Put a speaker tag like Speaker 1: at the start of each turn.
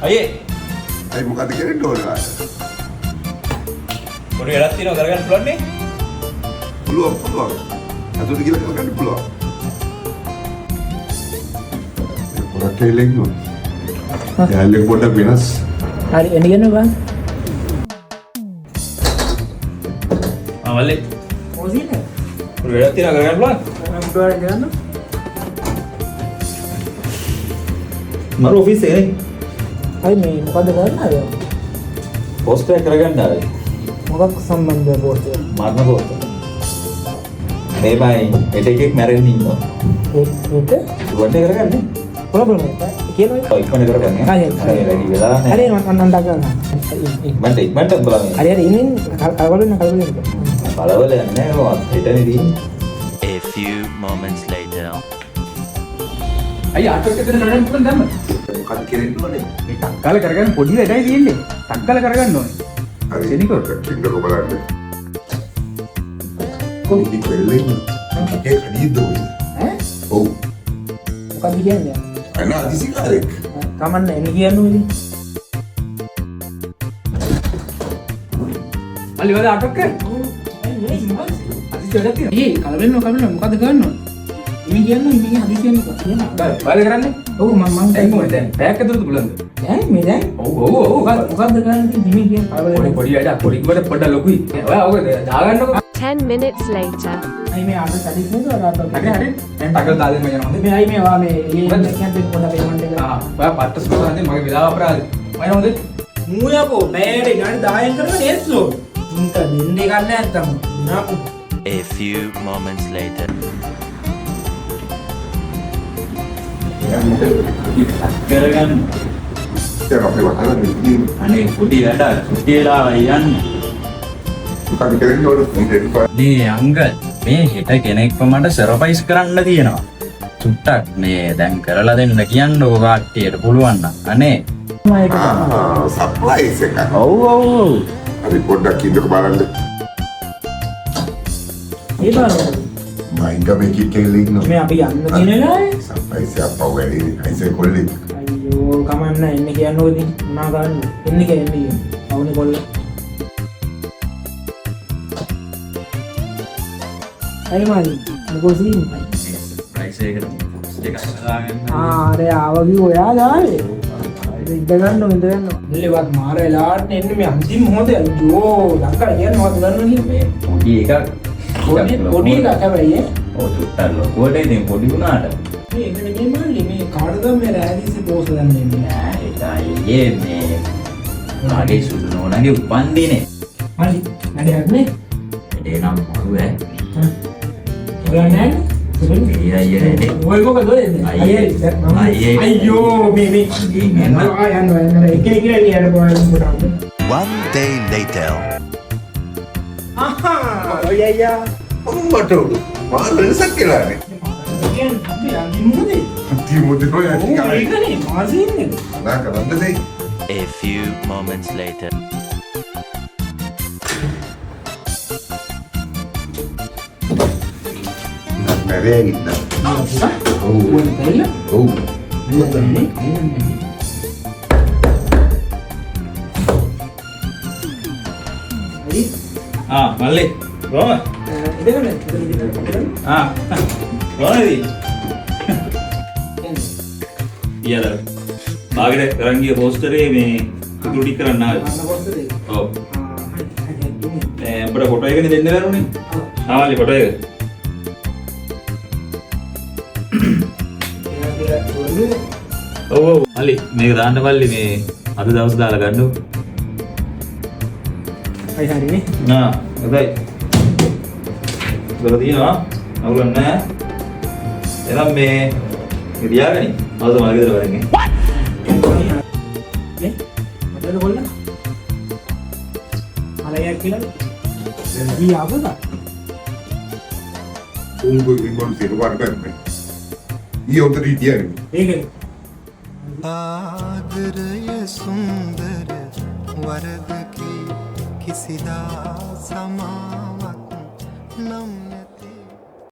Speaker 1: අයියේ
Speaker 2: අයි මොකද කරන්නේ ඕනේ?
Speaker 1: පොඩි වැඩක් තියෙනවා කරගන්න පුළුවන් නේ?
Speaker 2: පුළුවන්. අතට ගිහලා කරගන්න පුළුවන්. පොරක් කෙලෙක් නෝ. යාළුවෙක් පොඩක් වෙනස්.
Speaker 3: හරි එන්න ගන්න බං.
Speaker 1: මල්ලි.
Speaker 3: මොසින?
Speaker 1: පොඩි වැඩක් තියෙනවා කරගන්න පුළුවන්?
Speaker 3: මම පොඩක් ගන්න.
Speaker 1: මරු ඔෆිස් එකේ නේ.
Speaker 3: අයි මේ මොකද කරන්නේ?
Speaker 1: පෝස්ට් එක කරගන්න ආවේ.
Speaker 3: මොකක් සම්බන්ධව පෝස්ට් එක?
Speaker 1: මරණ පෝස්ට්. මේ බයි එකෙක් මැරෙන්න ඉන්නවා.
Speaker 3: ඒක
Speaker 1: වඩේ කරගන්නේ.
Speaker 3: ප්‍රොබ්ලම් එක කියනවා.
Speaker 1: ඔය ඉක්මනට කරගන්නේ.
Speaker 3: හරි
Speaker 1: වැඩි වෙලා නැහැ.
Speaker 3: හරි මම ඩගන්න.
Speaker 1: ඉක්මනට බලන්න.
Speaker 3: හරි ඉන්නේ කලවලුන
Speaker 1: බලවල යන්නේ ඔය හිටනේ තියෙන්නේ.
Speaker 4: A few moments later.
Speaker 5: අයිය ආටෝක දෙන්න කරගන්න පුළුවන් දැම්ම.
Speaker 2: මොකද කරන්නේ ඕනේ?
Speaker 5: මේ ටක්කාල කරගන්න පොඩි වැඩයි තියෙන්නේ. ටක්කාල කරගන්න ඕනේ.
Speaker 2: හරි.
Speaker 5: සෙනිකෝ.
Speaker 2: ඉන්නකො බලන්න. කොහොමද කෙල්ලෙන්නේ? ඒක කඩියද ඔය?
Speaker 3: ඈ
Speaker 2: ඔව්.
Speaker 3: මොකද කියන්නේ?
Speaker 2: අනේ අදිසිකාරෙක්.
Speaker 3: කමන්න එන්න කියන්නේ ඉතින්.
Speaker 5: අලි වල ආටෝක. අදිසි වැඩක් තියෙනවා.
Speaker 3: ඒ කලබල මොකද කරන්නේ? ඉමි කියන්නේ ඉමි හදිසියෙන් කියනවා.
Speaker 5: බල කරන්නේ.
Speaker 3: ඔව් මම
Speaker 5: දැන් මොකද දැන් පැයක් ඇතුළත බලන්න.
Speaker 3: දැන් මේ දැන්
Speaker 5: ඔව්
Speaker 3: මොකද කරන්නේ ඉමි කියන කලබල
Speaker 5: පොඩි වැඩක් පොඩ්ඩක් ලොකුයි. ඔයා ඔක දාගන්නකො.
Speaker 6: 10 minutes later.
Speaker 3: අයි මේ ආට සැඩිස් නේද ආට
Speaker 5: හරි දැන් ටක්කල් දාගෙන යනවා හොඳේ.
Speaker 3: මේ අයි මේ වා මේ එළියෙන් කැම්පේන් පොඩ්ඩක් පේමන්ට් එක
Speaker 5: ඔයා පට්ටස් කරලා හොඳේ මගේ විලාව අපරාධ. මම හොඳේ.
Speaker 3: මූයකෝ බෑඩ ගාන 10න් කරන නේත්ලෝ උන්ට දෙන්නේ ගන්න නැත්තම් නාපු
Speaker 4: A few moments later.
Speaker 1: කරගන්න.
Speaker 2: ඒක අපේ වහලා
Speaker 1: අනේ පොඩි වැඩක්. සුටියලා යන්නේ.
Speaker 2: මොකද කරන්නේ ඕනේ?
Speaker 1: නේ අංගල් මේ හෙට කෙනෙක්ව මට සර්ප්‍රයිස් කරන්න තියෙනවා. චුට්ටක් මේ දැන් කරලා දෙන්න කියන්නකෝ කාට්ටියට පුළුවන් නම්. අනේ.
Speaker 2: සර්ප්‍රයිස් එක.
Speaker 1: ඔව්.
Speaker 2: අපි පොඩ්ඩක් ඉන්නකො බලන්න.
Speaker 3: ඒ බලන්න
Speaker 2: මයින්ඩ් එකේ කෙල්ලෙක් නෝ.
Speaker 3: මේ අපි යන්න කියන නෑ
Speaker 2: සර්ප්‍රයිස් එක අපව වැඩි. අයිසේ කොල්ලෙක්.
Speaker 3: අයියෝ කමන්න එන්න කියන්නෝ ඉතින් මොනා ගන්න එන්න කියන්නේ අවුනේ කොල්ල අය මයි මොකෝ සීන්
Speaker 1: සර්ප්‍රයිස් එකකට පෝස්ට් එකක් දාගන්න.
Speaker 3: අර ආවගේ ඔයා දාවේ ඉඳ ගන්න දෙලෙවත් මාර එලාට එන්නේ මේ අන්තිම මොහොතේ අයියෝ ලංකා කියන්නේ මොකද ගන්නවනේ
Speaker 1: මේ පොඩි එකක්
Speaker 3: පොඩි එකක් හැබැයි
Speaker 1: ඔව් චුට්ටක් ලොකුවට ඉතින් පොඩි වුණාට
Speaker 3: මේ එන්නේ මේ මල්ලි මේ කාටද මේ රෑදිසි පෝස්ට් ගන්නේ
Speaker 1: නෑ ඒක අයියේ මේ ආගේ සුදු නෝනාගේ උපන්දිනේ.
Speaker 3: මල්ලි වැඩක් නේ
Speaker 1: වැඩේ නම් මොරුව ඈ.
Speaker 3: ඔයා නෑ
Speaker 1: ඒ අයියේ
Speaker 3: ඔය මොකද වෙන්නේ
Speaker 1: අයියේ
Speaker 3: අයියෝ මේ
Speaker 1: එන්න.
Speaker 3: යන්න එක එළියට පොඩ්ඩක්
Speaker 4: One day later.
Speaker 3: ආහා ඔයයා
Speaker 2: අම්මට මාර වෙනසක් කියලානේ.
Speaker 3: කියන්නේ අපි අඳිමුනේ
Speaker 2: තියමුද කොහෙද?
Speaker 3: ඒකනේ මාසින්නේ
Speaker 2: නා කරන්න දෙයි.
Speaker 4: A few moments later.
Speaker 2: නෑ ඉන්න. ඔව්.
Speaker 3: මොකද
Speaker 2: ඔව්.
Speaker 1: මල්ලි කොහොමද? කොහොමද? ඊයර බාගෙට කරන් ගිය පෝස්ටරේ මේ ඉතුරු ටික කරන්න ආවේ. ඔව්. අපිට ෆොටෝ එකනේ දෙන්න බැරුනේ. ආවලි ෆොටෝ එක. ඔව් මල්ලි මේක දාන්න මල්ලි මේ අද දවස් දාලා ගන්නකො.
Speaker 3: අය හරිනේ
Speaker 1: නා හොඳයි. ගොඩ දිනවා අවුලක් නැහැ. එහෙනම් මේ තියාගනි. අවුද මල් ගෙදර වරෙන්
Speaker 3: නේ මතකද කොල්ල අලයක් කියලා ඊ ආවද
Speaker 2: උඹ ඉංගොල් සිරුවාට බැන්නේ. ඊ උන්ට ඉතියනේ.
Speaker 3: ඒකනේ
Speaker 7: आदरय सुंदर वरद की किसी दा समावत नम